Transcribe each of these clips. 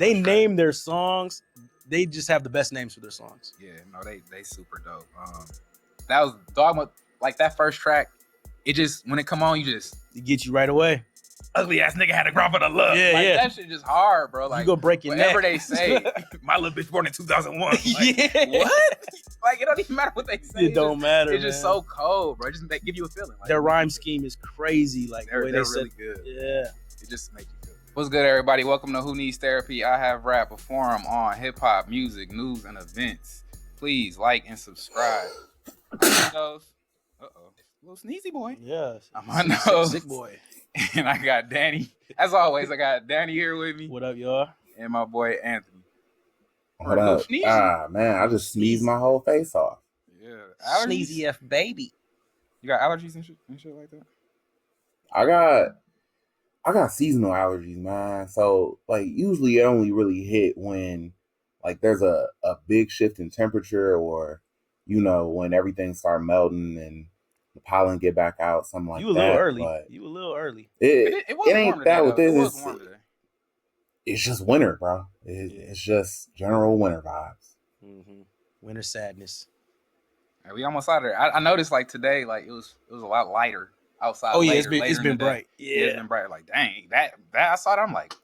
they name their songs. They just have the best names for their songs. Yeah, no, they super dope. That was Dogma. Like that first track, it just when it come on, It gets you right away. Ugly ass nigga had to grow up with a look. Yeah, like, yeah. That shit just hard, bro. Like you gonna break your whatever neck. they say. My little bitch born in 2001. Like, yeah. What? Like it don't even matter what they say. It don't matter. It's just so cold, bro. They give you a feeling. Like, their rhyme scheme is crazy. Like they're they really good. Yeah. It just makes you feel. What's good, everybody? Welcome to Who Needs Therapy. I have rap, a forum on hip hop, music, news, and events. Please like and subscribe. Uh-oh. Little sneezy boy. Yeah. I'm on nose. Sick boy. And I got Danny. As always, I got Danny here with me. What up, y'all? And my boy Anthony. What up? Man, I just sneezed my whole face off. Yeah. Sneezy F baby. You got allergies and shit like that? I got seasonal allergies, man. So like usually it only really hit when like there's a big shift in temperature or when everything start melting and the pollen get back out, something like that. You a little early. It ain't that with this. It was warm today. It's just winter, bro. It's just general winter vibes. Mm-hmm. Winter sadness. And we almost out of there. I noticed like today, like it was a lot lighter outside. Oh yeah, later, it's been bright. Yeah, it's been bright. Like dang, that I saw that. I'm like,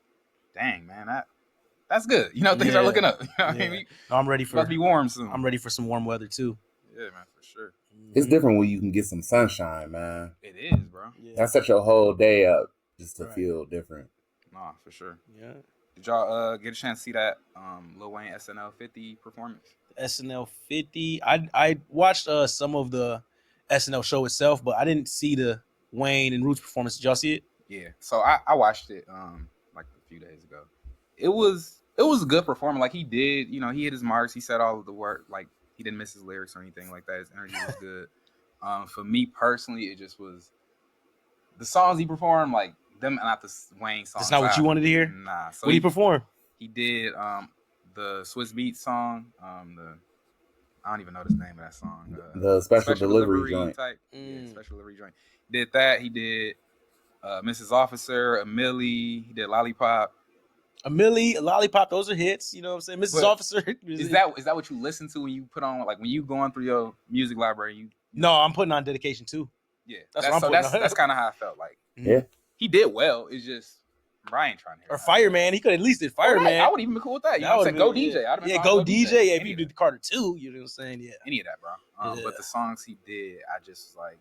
dang man, that's good. Things are looking up. I mean, I'm ready for. Must be warm soon. I'm ready for some warm weather too. Yeah, man, for sure. It's different when you can get some sunshine, man. It is, bro. Yeah. That sets your whole day up just to feel different. Nah, for sure. Yeah. Did y'all get a chance to see that Lil Wayne SNL 50 performance? SNL 50. I watched some of the SNL show itself, but I didn't see the Wayne and Roots performance. Did y'all see it? Yeah. So I watched it like a few days ago. It was a good performance. Like he did, he hit his marks. He said all of the work. Like he didn't miss his lyrics or anything like that. His energy was good. For me personally, it just was the songs he performed, like them, not the Wayne songs. That's not what you wanted to hear? Nah. So what did he perform? He did the Swiss Beats song. I don't even know the name of that song. The special delivery joint. Type. Yeah, special delivery joint. Did that. He did Mrs. Officer, Millie. He did Lollipop. Millie, Lollipop, those are hits. You know what I'm saying? Mrs. Officer. Is that what you listen to when you put on, like when you going through your music library? No, I'm putting on Dedication too. Yeah, that's kind of how I felt like. Yeah, he did well. It's just Brian trying to hear. Or Fireman, he could at least did Fireman. Right. I would even be cool with that. You know what I'm saying? Go DJ. Yeah, go DJ. Yeah, if you did Carter 2, you know what I'm saying? Yeah, any of that, bro. But the songs he did, I just was like,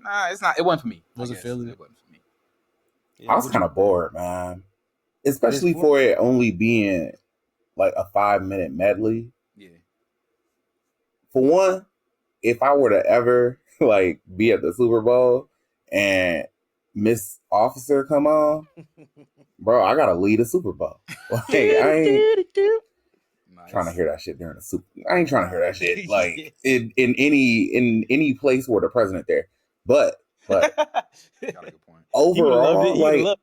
nah, it's not. It wasn't for me. Wasn't feeling it. It wasn't for me. Yeah, I was kind of bored, man. Especially for it only being like a 5-minute medley. Yeah. For one, if I were to ever like be at the Super Bowl and Miss Officer come on, bro, I gotta lead a Super Bowl. Like, I ain't trying to hear that shit during the Super. I ain't trying to hear that shit like in any place where the president there. But got a good point. Overall,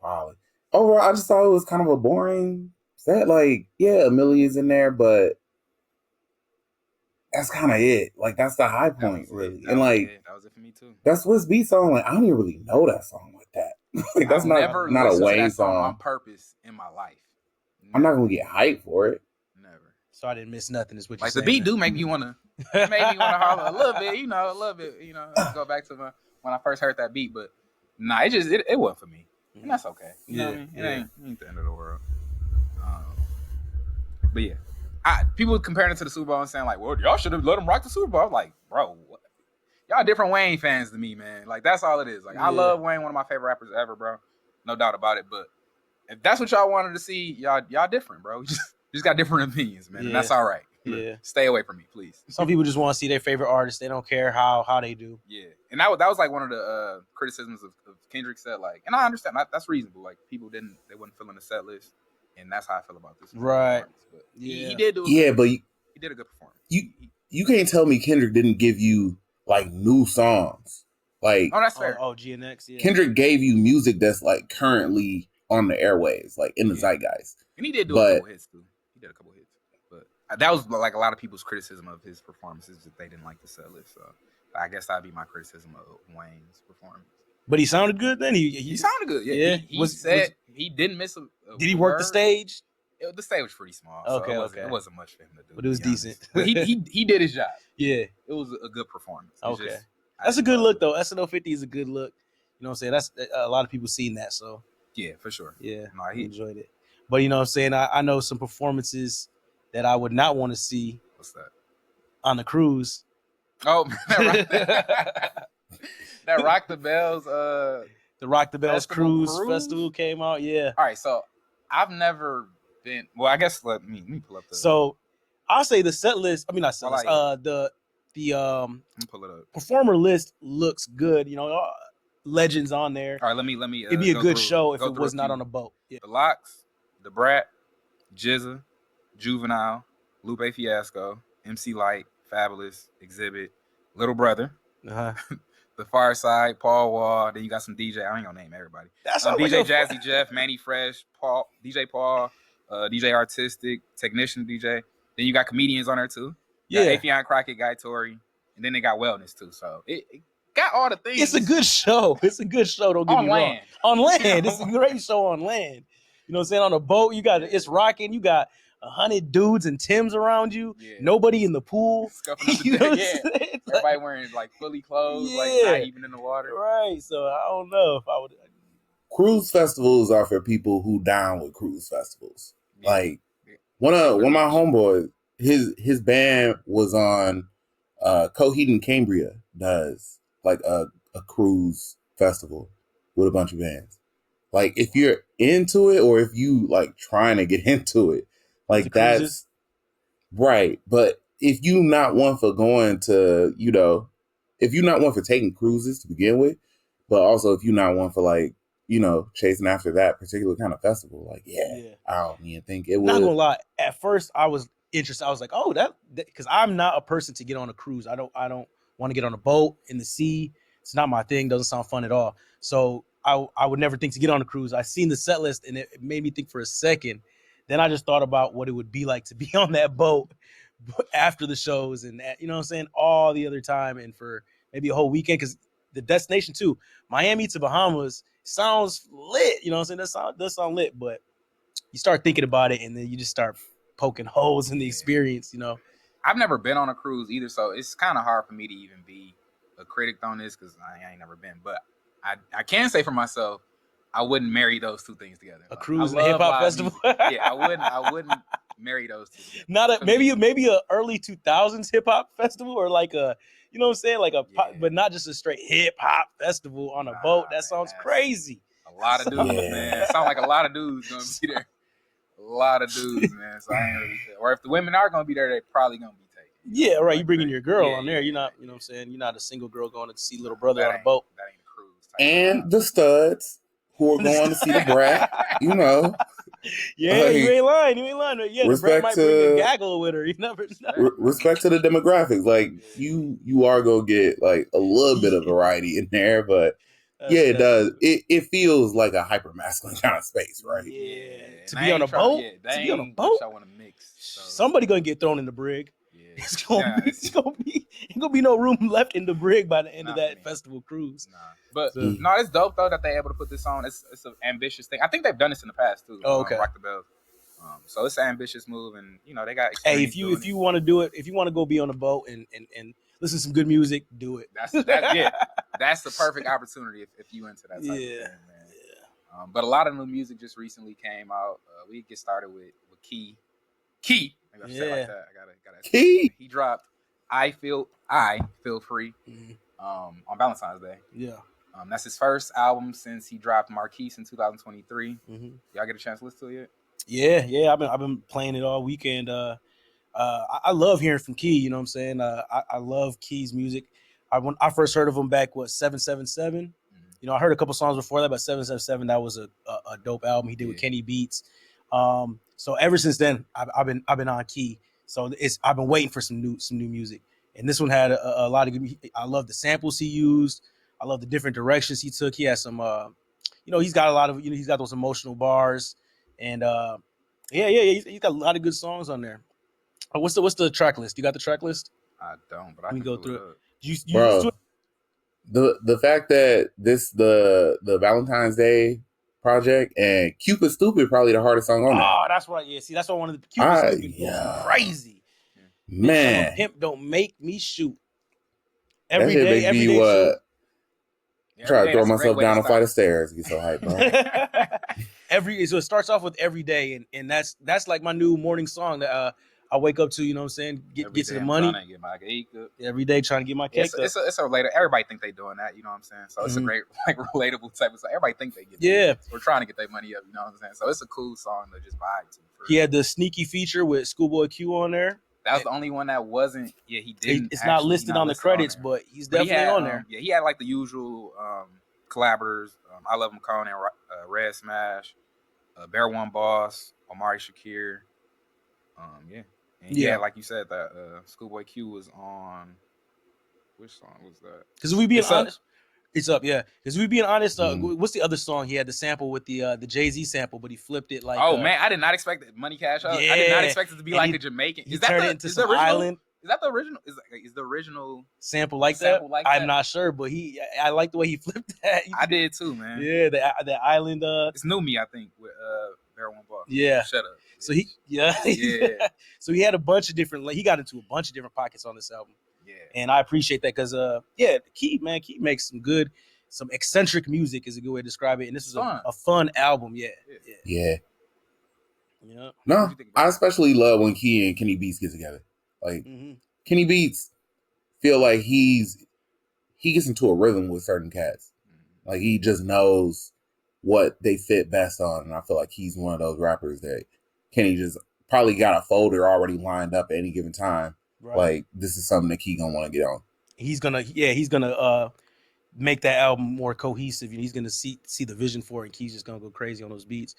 probably. Overall, I just thought it was kind of a boring set. Like, yeah, Amelia's in there, but that's kind of it. Like, that's the high point, really. And like, that was it for me too. That Swiss Beat song, like, I don't even really know that song like that. Like, that's not a Wayne song on purpose in my life. I'm not gonna get hyped for it. Never. So I didn't miss nothing. Is what like you're the beat do make me wanna holler a little bit. Go back to when I first heard that beat, but nah, it wasn't for me. And that's okay. You know what I mean? It ain't the end of the world. But yeah, people comparing it to the Super Bowl and saying like, well, y'all should have let him rock the Super Bowl. I'm like, bro, what? Y'all different Wayne fans to me, man. Like, that's all it is. Like, I love Wayne, one of my favorite rappers ever, bro. No doubt about it. But if that's what y'all wanted to see, y'all different, bro. Just got different opinions, man. And that's all right. Yeah. Stay away from me, please. Some people just want to see their favorite artist. They don't care how they do. Yeah. And that was like one of the criticisms of Kendrick said, like, and I understand that's reasonable. Like, people they wasn't filling the set list, and that's how I feel about this. Right. But he did do but he did a good performance. You can't tell me Kendrick didn't give you like new songs. Like, oh, that's fair. GNX. Yeah. Kendrick gave you music that's like currently on the airwaves, like in the zeitgeist. And he did do a couple hits too. He did a couple hits. But that was like a lot of people's criticism of his performances, that they didn't like the set list. So I guess that'd be my criticism of Wayne's performance. But he sounded good then. He sounded good. Yeah. He said he didn't miss a did he work the stage? The stage was pretty small, so it wasn't much for him to do. But it was decent. But he did his job. Yeah, it was a good performance. Okay, that's a good look though. SNL 50 is a good look. You know what I'm saying? That's a lot of people seen that. So yeah, for sure. Yeah, no, he enjoyed it. But you know what I'm saying? I know some performances that I would not want to see. What's that? On the cruise. Oh, that Rock the Bells. The Rock the Bells cruise festival came out. Yeah. All right, so I've never been. Well, I guess let me pull up the. So I'll say the set list. I mean, not set list. The pull it up. Performer list looks good. You know, legends on there. All right, let me. It'd be a good show if it was not on a boat. Yeah. The Locks, The Brat, Jizza, Juvenile, Lupe Fiasco, MC Light, Fabulous, Exhibit, Little Brother, The Far Side, Paul Wall. Then you got some DJ. I ain't gonna name everybody. That's DJ Jazzy Jeff, Manny Fresh, DJ Paul, DJ Artistic, Technician DJ. Then you got comedians on there too. Yeah, Afion Crockett, Guy Tory, and then they got wellness too. So it got all the things. It's a good show. Don't get me wrong. On land, it's a great show on land. You know what I'm saying? On a boat, you got it's rocking. You got 100 dudes and Tims around you. Yeah. Nobody in the pool. You know everybody wearing like fully clothed, like not even in the water. Right. So I don't know if I would. Cruise festivals are for people who down with cruise festivals. Yeah. Like one of my homeboys, his band was on Coheed and Cambria does like a cruise festival with a bunch of bands. Like if you're into it or if you like trying to get into it, like that's right. But if you not one for going to, you know, if you're not one for taking cruises to begin with, but also if you're not one for like, you know, chasing after that particular kind of festival, like, I don't even think it would. Not gonna lie. At first I was interested. I was like, oh, that because I'm not a person to get on a cruise. I don't want to get on a boat in the sea. It's not my thing. Doesn't sound fun at all. So I would never think to get on a cruise. I seen the set list and it made me think for a second. Then I just thought about what it would be like to be on that boat after the shows and that, you know what I'm saying, all the other time and for maybe a whole weekend because the destination too, Miami to Bahamas sounds lit. You know what I'm saying? That does sound lit, but you start thinking about it and then you just start poking holes in the experience, you know. I've never been on a cruise either, so it's kind of hard for me to even be a critic on this because I ain't never been. But I can say for myself, I wouldn't marry those two things together. A cruise and a hip hop festival. Yeah, I wouldn't marry those two together. Not a maybe a early 2000s hip hop festival or like a, you know what I'm saying, like a pop, but not just a straight hip hop festival on a boat. That sounds crazy. A lot of dudes, man. It sounds like a lot of dudes gonna be there. A lot of dudes, man. So I ain't really sure. Or if the women are gonna be there, they're probably gonna be taken. Yeah, right. You bringing your girl on there. You're not, you know what I'm saying? You're not a single girl going to see Little Brother on a boat. That ain't a cruise. And the studs who are going to see the brat, you know. Yeah, like, you ain't lying. Yeah, the brat might bring a gaggle with her. You never know. Respect to the demographics. Like you are gonna get like a little bit of variety in there, but it does. It feels like a hyper masculine kind of space, right? Yeah. To be on a boat. To be on a boat. I want to mix. So. Somebody gonna get thrown in the brig. Yeah. It's gonna be no room left in the brig by the end of that festival cruise. Nah. But no, it's dope though that they're able to put this on. It's an ambitious thing. I think they've done this in the past too. Oh, okay. Rock the Bells. So it's an ambitious move, and you know they got. Hey, if you want to do it, if you want to go be on a boat and listen to some good music, do it. That's the perfect opportunity if you into that type of thing, man. Yeah. But a lot of new music just recently came out. We get started with Key. I gotta say it like that. I gotta. Key. He dropped I Feel Free on Valentine's Day. Yeah. That's his first album since he dropped Marquise in 2023. Y'all get a chance to listen to it yet? Yeah. I've been playing it all weekend. I love hearing from Key. You know what I'm saying? I love Key's music. When I first heard of him back 777. You know, I heard a couple songs before that, but 777 that was a dope album he did with Kenny Beats. So ever since then, I've been on Key. So I've been waiting for some new music, and this one had a lot of good. I love the samples he used. I love the different directions he took. He has some, he's got a lot of, he's got those emotional bars, and he's got a lot of good songs on there. What's the track list? You got the track list? I don't, but I can go through it. Bro, the fact that the Valentine's Day project and Cupid Stupid probably the hardest song on there. Oh, that's what. Yeah, see, that's what one of the Cupid Stupid goes crazy. Bitch, I'm a Man, pimp. Don't make me shoot. that Every shit day, make me shoot. what? Yeah, Try every to day, throw that's a great myself way to down a start. flight of stairs. Get so hyped, bro. So it starts off with every day, and that's like my new morning song that I wake up to. You know what I'm saying? Get Every to day the I'm money. trying to get my cake up. Every day trying to get my cake up. It's a related. Everybody think they doing that. You know what I'm saying? So it's a great like relatable type of song. Everybody think they get that. We're trying to get their money up. You know what I'm saying? So it's a cool song to just vibe to. He had the sneaky feature with Schoolboy Q on there. That was the only one that wasn't. Yeah, he didn't. It's not listed on the credits, but he's definitely on there. Yeah, he had like the usual collaborators. I Love Him Conan, Red Smash, Bear One Boss, Omari Shakir. Yeah. And yeah, like you said, that Schoolboy Q was on. Which song was that? Because we being honest, it's up, yeah. Because we being honest, what's the other song? He had the sample with the Jay-Z sample, but he flipped it like. Oh man, I did not expect it. Money Cash Up. Yeah. I did not expect it to be like a Jamaican. Is that the, into some island? Is that the original? Is the original sample like that? I'm not sure, but I like the way he flipped that. I did too, man. Yeah, the island. It's New Me, I think, with Bear One Boss. Yeah. Shut up. So so he had a bunch of different. He got into a bunch of different pockets on this album. Yeah. And I appreciate that because Key makes some eccentric music is a good way to describe it. And this is a fun album. Yeah. No, I especially love when Key and Kenny Beats get together. Like Kenny Beats feel like he gets into a rhythm with certain cats. Like he just knows what they fit best on. And I feel like he's one of those rappers that Kenny just probably got a folder already lined up at any given time. Right. Like this is something that Key gonna want to get on. He's gonna make that album more cohesive. He's gonna see the vision for it. And Key's just gonna go crazy on those beats.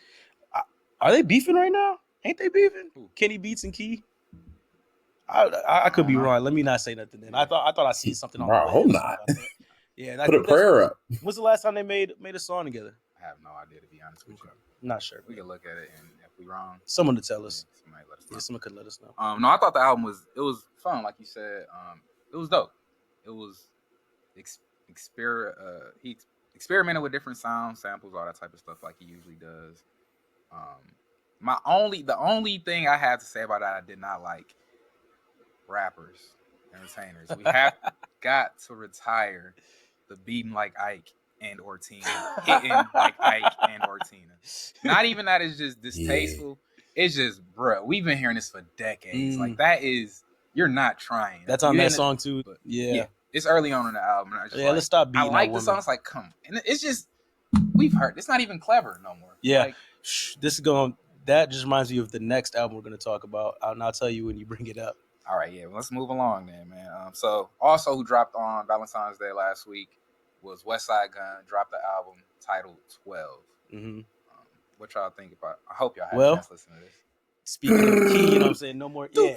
Are they beefing right now? Ain't they beefing? Ooh. Kenny Beats and Key. I could be wrong. Let me not say nothing. Then I thought I seen something on. I hope not. Yeah, put a prayer up. When's the last time they made a song together? I have no idea, to be honest with you. I'm not sure. We can look at it, and if we wrong, someone to tell us. Somebody let us know. Yeah, someone could let us know. No, I thought the album was fun, like you said. It was dope. It was he experimented with different sounds, samples, all that type of stuff, like he usually does. The only thing I had to say about that, I did not like rappers, entertainers. We have got to retire the beating like Ike and or Tina, hitting like Ike and or Tina. Not even that is just distasteful. Yeah. It's just, bro, we've been hearing this for decades. Like that is, you're not trying. That's on that song too. But yeah, it's early on in the album. Let's stop beating. I like the song. It's like, come, and it's just we've heard. It's not even clever no more. Yeah, like, this is going. That just reminds me of the next album we're going to talk about. I'll tell you when you bring it up. All right, yeah. Well, let's move along then, man. So also who dropped on Valentine's Day last week was Westside Gunn. Dropped the album titled 12. Mm-hmm. What y'all think about? I hope y'all had a chance to listen to this. Speaking of the Key, you know what I'm saying? No more. Yeah.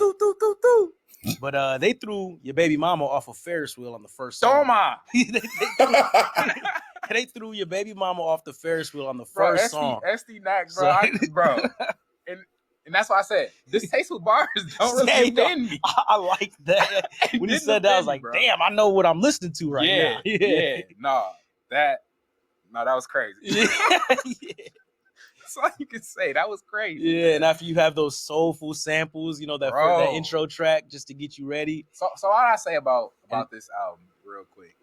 But they threw your baby mama off a Ferris wheel on the first song. Toma! They threw your baby mama off the Ferris wheel on the first song. SD Nack, bro. And that's why I said, distasteful bars don't really offend me. I like that. When he said that, I was like, damn, I know what I'm listening to right now. Yeah. No, that was crazy. Yeah. That's all you can say. That was crazy. Yeah, and after you have those soulful samples, that intro track just to get you ready. So what I say about this album, real quick.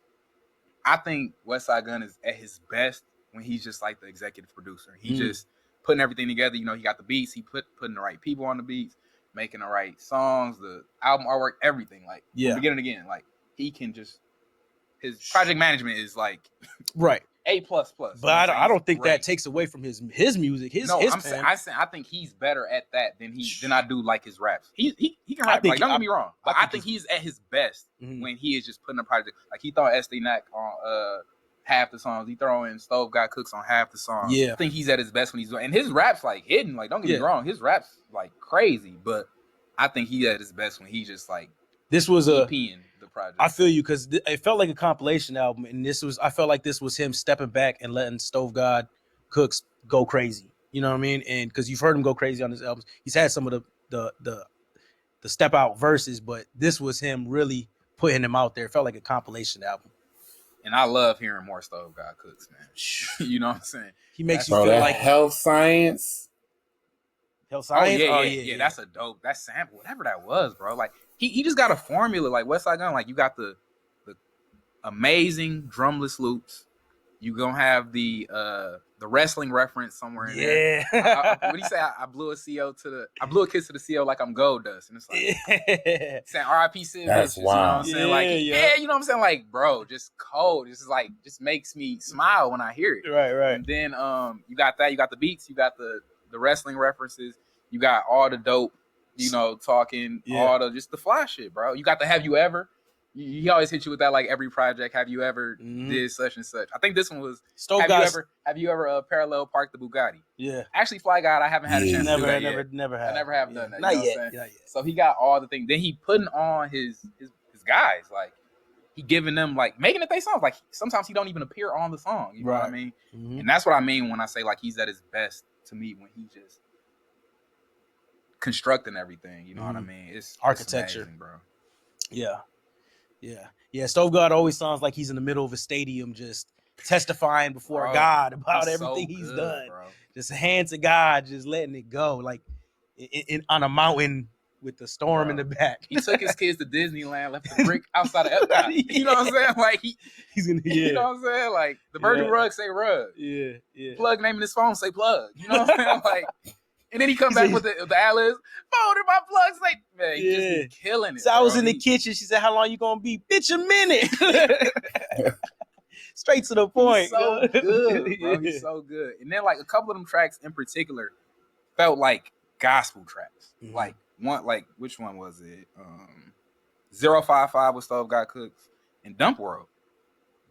I think Westside Gunn is at his best when he's just like the executive producer. He just putting everything together. He got the beats. He putting the right people on the beats, making the right songs, the album artwork, everything. Like from beginning to end. Like he can just his project management is like right. A++. But I don't think that takes away from his music. I think he's better at that than I do like his raps. He can rap. Like, don't get me wrong. But I think he's at his best when he is just putting a project. Like he throw SD Nack on half the songs. He throw in Stove Got Cooks on half the songs. Yeah. I think he's at his best when he's doing. And his raps like hidden. Like don't get me wrong. His raps like crazy. But I think he's at his best when he just like this was EPing the project. I feel you because it felt like a compilation album, and I felt like this was him stepping back and letting Stove God Cooks go crazy. You know what I mean? And because you've heard him go crazy on his albums, he's had some of the step out verses, but this was him really putting him out there. It felt like a compilation album. And I love hearing more Stove God Cooks, man. You know what I'm saying? He makes Bro, you feel that like health science. Health Science. Yeah. That's a dope. That sample, whatever that was, bro. Like he just got a formula like Westside Gunn. Like you got the amazing drumless loops. You gonna have the wrestling reference somewhere in there. What do you say? I blew a kiss to the CO like I'm gold dust, and it's like saying R.I.P. Sid That's Vicious. You know what I'm wild. saying? Like you know what I'm saying? Like bro, just cold. This is like just makes me smile when I hear it. Right. And then you got that. You got the beats. You got the wrestling references. You got all the dope. You know, talking all the fly shit, bro. You got the Have You Ever. He always hit you with that like every project. Have you ever did such and such? I think this one was Have you ever parallel parked the Bugatti? Yeah. Actually, Fly God, I haven't had a chance to do that yet. Never have. I never have done that. Not yet. So he got all the things. Then he putting on his guys, like he giving them like making it they songs. Like sometimes he don't even appear on the song. You know what I mean? Mm-hmm. And that's what I mean when I say like he's at his best to me when he just constructing everything. You know what I mean? It's architecture, amazing, bro. Yeah. Stove God always sounds like he's in the middle of a stadium, just testifying before God about everything he's done. Bro. Just hand to God, just letting it go, like on a mountain with the storm in the back. He took his kids to Disneyland, left the brick outside of Epcot. You know what I'm saying? Like he's in. You know what I'm saying? Like the Virgin Rug say Rug. Yeah. Plug naming his phone say Plug. You know what I'm saying? Like. And then he come back with the alias. Folded my plugs. Like, man, he just be killing it. So I was in the kitchen. She said, "How long you gonna be? Bitch, a minute." Straight to the point. He's so good, bro. He's so good. And then like a couple of them tracks in particular felt like gospel tracks. Mm-hmm. Like which one was it? 055 with Stove God Cooks and Dump World.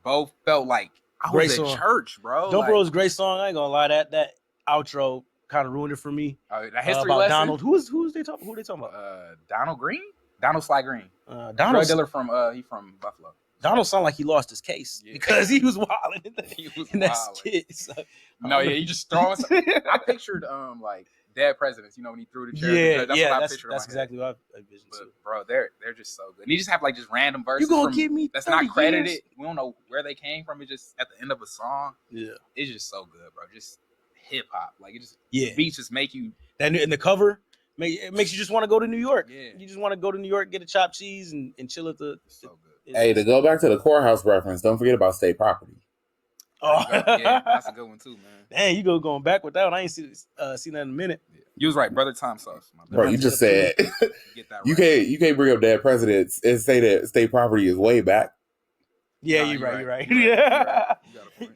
Both felt like I was at church, bro. Dump World's a great song. I ain't gonna lie. That outro kind of ruined it for me. That history about lesson. Donald. Who they talking? Who they talking about? Donald Green. Donald Sly Green. Donald dealer from he from Buffalo. Donald sounded like he lost his case because he was wilding in that skit. So, he just throwing. I pictured like dead presidents. You know when he threw the chair. That's exactly what I envisioned. But bro, they're just so good. And he just have like just random verses. You gonna give me that's not credited. Years? We don't know where they came from. It's just at the end of a song. Yeah, it's just so good, bro. Just hip hop, like it just the beats just make you. And the cover it makes you just want to go to New York. Yeah, you just want to go to New York, get a chopped cheese, and chill at the. So good. Hey, to go back to the courthouse reference, don't forget about state property. Oh, yeah, that's a good one too, man. Dang, you going back with that one? I ain't seen that in a minute. Yeah. You was right, brother. Time sauce, bro. You just said get that right. You can't bring up dead presidents and say that state property is way back. Yeah, you're right. Yeah,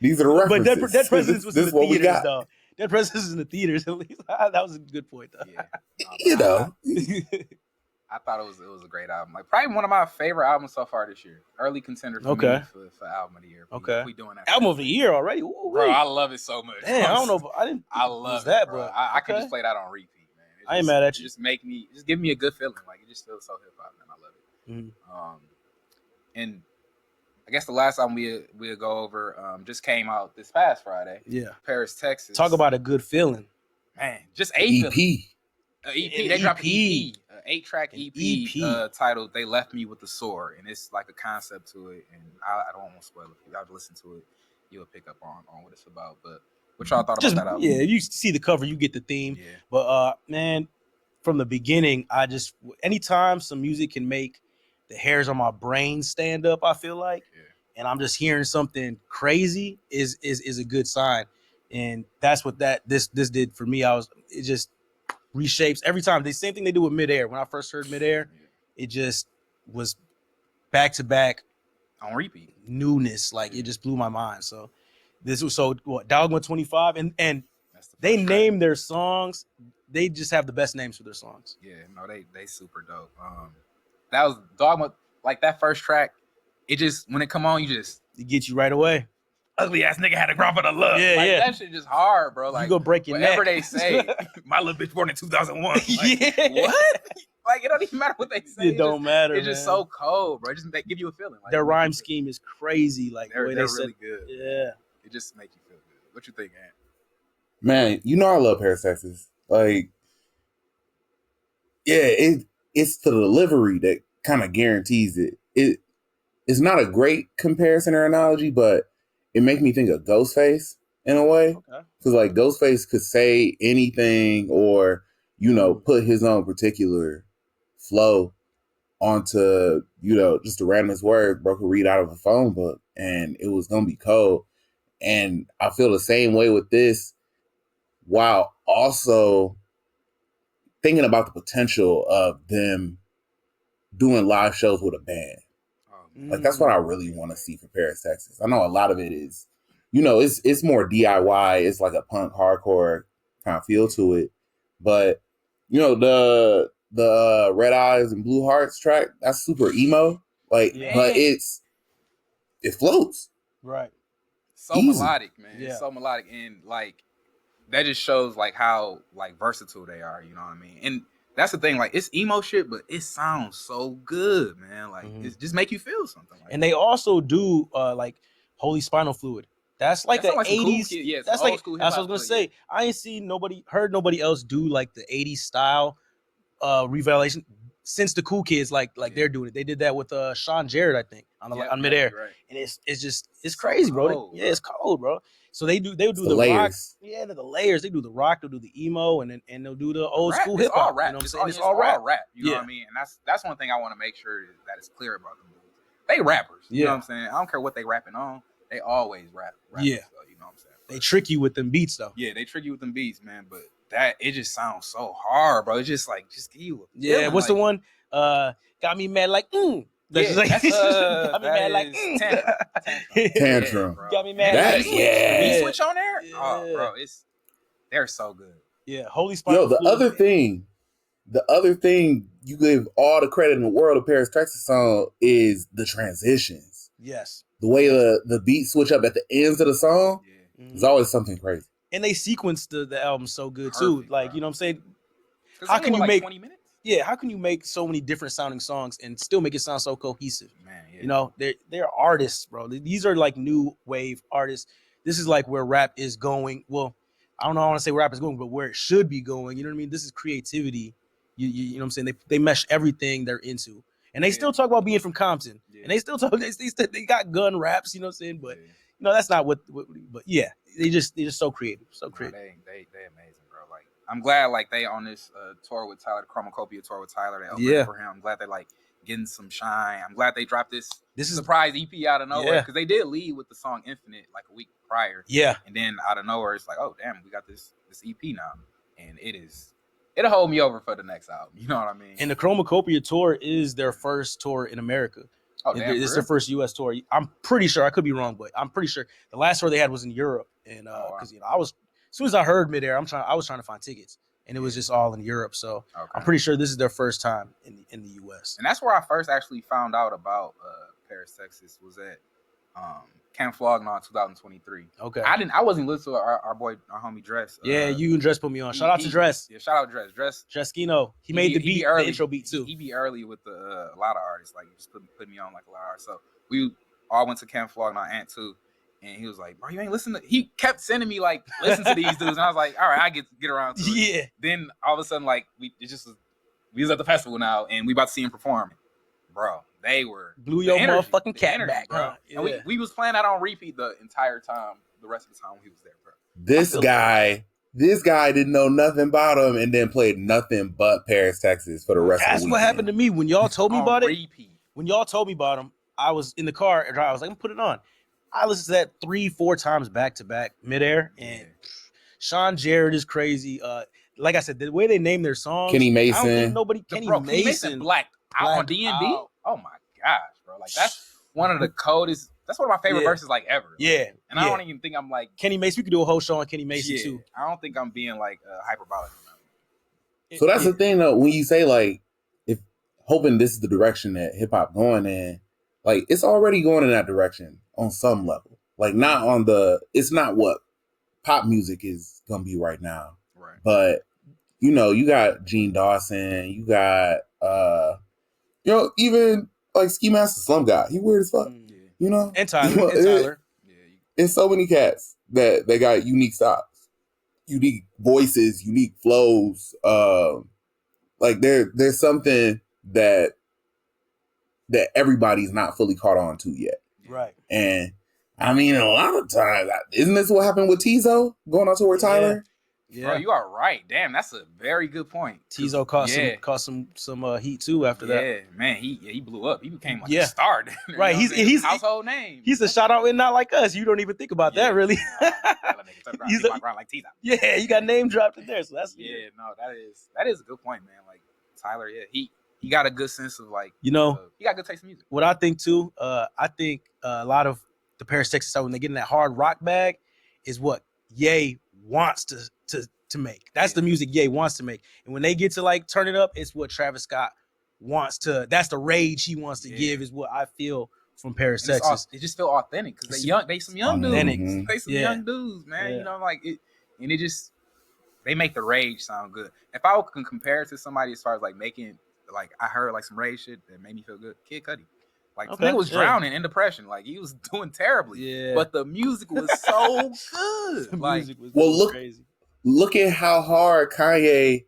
these are the references. But dead presidents was in the theaters, though. Dead presidents was in the theaters at least. That was a good point, though. Yeah, you know. I thought it was a great album. Like probably one of my favorite albums so far this year. Early contender for me for album of the year. We doing that. Album of the year already. Ooh, bro, I love it so much. Damn, I don't know. I love that, bro. I can just play that on repeat, man. I ain't mad at you. Just give me a good feeling. Like it just feels so hip hop, man. I love it. Mm-hmm. And I guess the last album we'll go over just came out this past Friday. Yeah, Paris, Texas. Talk about a good feeling, man. Just EP. EP. They dropped an EP. 8-track EP titled "They Left Me with the Sore," and it's like a concept to it. And I don't want to spoil it. If you have to listen to it, you'll pick up on what it's about. But what y'all thought about that album? Yeah, you see the cover, you get the theme. Yeah. But man, from the beginning, anytime some music can make the hairs on my brain stand up, I feel like, and I'm just hearing something crazy is a good sign. And that's what this did for me. It just reshapes every time. The same thing they do with Midair. When I first heard Midair, it just was back to back on repeat newness. Like it just blew my mind. So this was Dogma 25, and they name their songs. They just have the best names for their songs. Yeah, no, they super dope. That was Dogma. Like that first track, it just when it come on, it gets you right away. Ugly ass nigga had to grab for the love. Yeah, like, that shit just hard, bro. Like you go break your whatever neck. They say, my little bitch born in 2001. Like, yeah. What? Like it don't even matter what they say. It don't matter. It's just so cold, bro. It just give you a feeling. Like, their rhyme scheme is crazy. Like they're they really good. Yeah, it just make you feel good. What you think, Ant? Man, you know I love Paris, Texas. Like, yeah, it's the delivery that kind of guarantees it. it's not a great comparison or analogy, but it makes me think of Ghostface in a way. Okay. Because like Ghostface could say anything or, put his own particular flow onto, just a randomest word bro could read out of a phone book and it was gonna be cold. And I feel the same way with this, while also thinking about the potential of them doing live shows with a band. Like that's what I really want to see for Paris, Texas. I know a lot of it is, it's more DIY. It's like a punk hardcore kind of feel to it. But the Red Eyes and Blue Hearts track, that's super emo. Like, but it floats. Right. So Easy. melodic, man. Yeah. It's so melodic, and like that just shows like how like versatile they are. You know what I mean? And that's the thing. Like it's emo shit, but it sounds so good, man. Like it just make you feel something. Like and they also do like Holy Spinal Fluid. That's like the like some 80s. cool yeah, that's old like school that's what I hip-hop was gonna say. I ain't heard nobody else do like the 80s style revelation since the Cool Kids like they're doing it. They did that with Sean Jarrett, I think, on Midair. Right. And it's So crazy, bro. cold, Yeah, it's cold, bro. So they would do the layers. rock. Yeah, the layers. They do the rock, they'll do the emo, and they'll do the old rap, school it's hip hop. all rap. You know what I'm It's saying? all, It's all rap. You know what I mean? And that's one thing I want to make sure that it's clear about them dudes. They rappers. You know what I'm saying? I don't care what they rapping on. They always rap. Yeah. So, you know what I'm saying? They trick you with them beats though. Yeah, they trick you with them beats, man. But that it just sounds so hard, bro. It's just like give you a feeling, What's like, the one? Got me mad like That's just like got me mad like Tantrum. Yeah, got me mad. That, The beat switch on there? Yeah. Oh, bro, they're so good. Yeah, Holy Spinal Yo, the Fluid. other thing you give all the credit in the world to Paris, Texas song is the transitions. Yes. The way the beats switch up at the ends of the song is always something crazy. And they sequenced the album so good too. Perfect, like, bro. you know what I'm saying? How can you make 20 minutes? Yeah, how can you make so many different sounding songs and still make it sound so cohesive? Man, yeah. You know, they're artists, bro. These are like new wave artists. This is like where rap is going. Well, I don't know. I want to say where rap is going, but where it should be going. You know what I mean? This is creativity. You know what I'm saying? They mesh everything they're into, and they still talk about being from Compton, and they still talk. They got gun raps. You know what I'm saying? But you know that's not what. But yeah, they're just so creative, so creative. No, they amazing, bro. Like I'm glad like they on this tour with Tyler, the Chromacopia tour with Tyler. They opened for him. I'm glad they like getting some shine. I'm glad they dropped this surprise EP out of nowhere because they did lead with the song Infinite like a week prior. Yeah, and then out of nowhere it's like, oh damn, we got this EP now, and it'll hold me over for the next album. You know what I mean? And the Chromacopia tour is their first tour in America. Oh, damn, it's their first U.S. tour. I'm pretty sure. I could be wrong, but I'm pretty sure the last tour they had was in Europe. And because I was, as soon as I heard Midair, I was trying to find tickets, and it was just all in Europe. So I'm pretty sure this is their first time in the U.S. And that's where I first actually found out about Paris, Texas. Was at Camp Flognaw 2023. Okay. I wasn't listening to our homie Dress. You and Dress put me on. Shout out to Dress. Yeah, shout out Dress. Dreskino. He made the beat, the intro beat too. He be early with a lot of artists. Like he just put me on like a lot of artists. So we all went to Camp Flognaw, Ant too. And he was like, bro, you ain't listening to. He kept sending me like, listen to these dudes. And I was like, all right, I get around to it. Yeah. Then all of a sudden, like, we was at the festival now and we about to see him perform. Bro, they were blew your motherfucking cat back, bro. Yeah. And we was playing that on repeat the entire time, the rest of the time he was there, bro. This guy didn't know nothing about him and then played nothing but Paris, Texas for the rest of the weekend. That's what happened to me when y'all told me about repeat. it. When y'all told me about him, I was in the car and I was like, I'm gonna put it on. I listened to that 3-4 times back to back Midair, and Sean Jarrett is crazy. Like I said, the way they name their songs, Kenny Mason, I don't think Kenny Mason Black out on DNB. Oh my gosh, bro! Like that's one of the coldest. That's one of my favorite verses like ever. Yeah, and I don't even think I'm like Kenny Mason. We could do a whole show on Kenny Mason too. I don't think I'm being like hyperbolic. So that's the thing though. When you say like, if hoping this is the direction that hip hop going in, like it's already going in that direction on some level. Like not on it's not what pop music is gonna be right now. Right. But you got Gene Dawson, you got even like Ski Master Slum Guy. He weird as fuck. And Tyler. It's so many cats that they got unique styles, unique voices, unique flows. Like there's something that that everybody's not fully caught on to yet. Right. And I mean, a lot of times, isn't this what happened with Tizo going on tour with Tyler? Yeah. Bro, you are right. Damn, that's a very good point. Tizo caught some heat too after that. Yeah, man, he blew up. He became like Yeah. a star. Right, he's household name. He's a shout out and not like us. You don't even think about that really. He's like Tizo. Yeah, you got name dropped in there, so that's no, that is a good point, man. Like Tyler, yeah, he got a good sense of like he got good taste in music. What I think too, I think a lot of the Paris, Texas when they get in that hard rock bag is what Ye wants to make. That's the music Ye wants to make. And when they get to like turn it up, it's what Travis Scott wants to. That's the rage he wants to give. Is what I feel from Paris, Texas. It just feel authentic because they some young dudes. Mm-hmm. They some young dudes, man. You know, like it, and it just they make the rage sound good. If I can compare it to somebody as far as like making, like I heard like some rage shit that made me feel good. Kid Cudi. Like the nigga was drowning in depression. Like he was doing terribly. Yeah. But the music was so good. Like was crazy. Look at how hard Kanye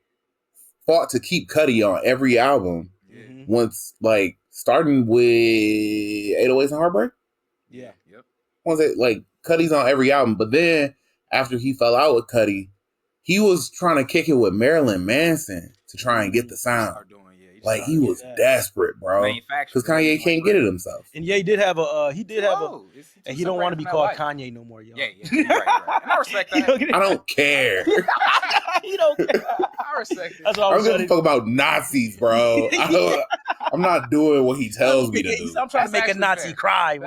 fought to keep Cudi on every album. Yeah. Once like starting with 808s and Heartbreak. Yeah. Yep. Once it like Cudi's on every album, but then after he fell out with Cudi, he was trying to kick it with Marilyn Manson to try and get the sound. Like he was desperate, bro, because Kanye can't get it himself. And yeah, he did have and he don't want to be called Kanye no more, yo. Yeah, you're right. And I respect that. I don't care. You don't care. I respect it. I don't give a fuck about Nazis, bro. I'm not doing what he tells me to do. I'm trying to make a Nazi cry.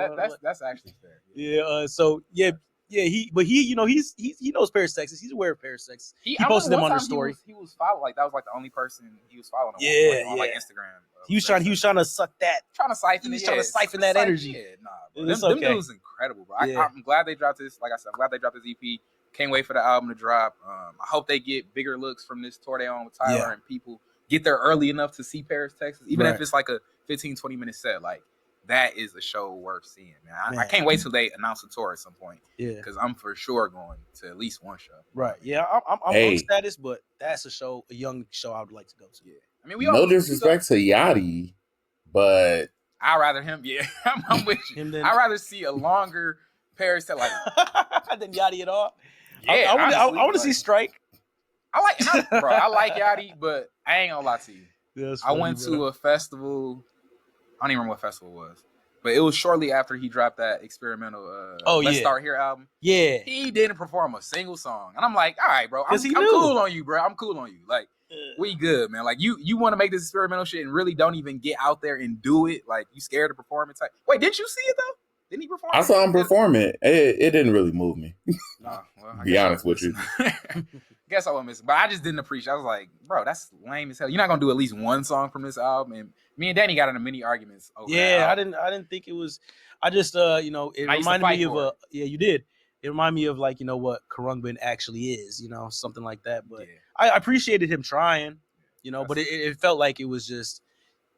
That's actually fair. Yeah. So yeah. Yeah, he knows Paris, Texas. He's aware of Paris, Texas. He posted them on the story. He was following, like that was like the only person he was following. On like Instagram. He was trying to suck that. Trying to siphon. He was trying to siphon that energy. Yeah, them dudes incredible, bro. I'm glad they dropped this. Like I said, I'm glad they dropped this EP. Can't wait for the album to drop. I hope they get bigger looks from this tour they on with Tyler and people get there early enough to see Paris, Texas, even if it's like a 15-20 minute set. Like. That is a show worth seeing, man. I can't wait till they announce a tour at some point. Yeah, because I'm for sure going to at least one show. Right. Yeah, I'm on status, but that's a young show I would like to go to. Yeah, I mean, no disrespect to Yachty, but I'd rather him. Yeah, I'm with you. I'd rather see a longer Paris than like than Yachty at all. Yeah, I want to see Strike. I like Yachty, but I ain't gonna lie to you. Yeah, I went to a festival. I don't even remember what festival it was, but it was shortly after he dropped that experimental Let's Start Here album. Yeah. He didn't perform a single song. And I'm like, all right, bro, I'm cool on you, bro. I'm cool on you. Like, we good, man. Like, you want to make this experimental shit and really don't even get out there and do it. Like, you scared to perform it. Wait, didn't you see it, though? Didn't he perform? I saw him perform it. It didn't really move me. No, well, be honest with you. Guess I wasn't missing, but I just didn't appreciate. I was like, bro, that's lame as hell. You're not gonna do at least one song from this album. And me and Danny got into many arguments over I didn't think it was. I just it reminded me of you did. It reminded me of like what Khruangbin actually is, something like that. But I appreciated him trying, but it felt like it was just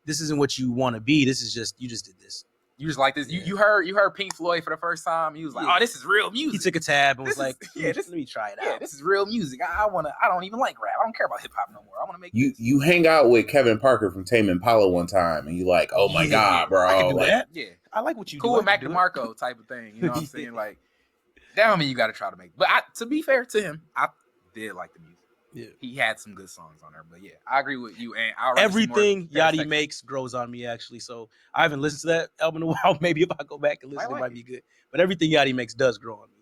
this isn't what you want to be. This is just you just did this. You just like this. You heard Pink Floyd for the first time. He was like, "Oh, this is real music." He took a tab and was like, let me try it out. Yeah, this is real music. I don't even like rap. I don't care about hip hop no more. I want to make you. You hang out with Kevin Parker from Tame Impala one time, and you like, oh my god, bro! I can do that. Yeah, I like what you cool do. With Mac DeMarco type of thing. You know what I'm saying? Like, that don't mean you got to try to make. But to be fair to him, I did like the music. Yeah, he had some good songs on there, but yeah, I agree with you. And everything Yachty makes grows on me, actually. So I haven't listened to that album in a while. Maybe if I go back and listen, it might be good. But everything Yachty makes does grow on me.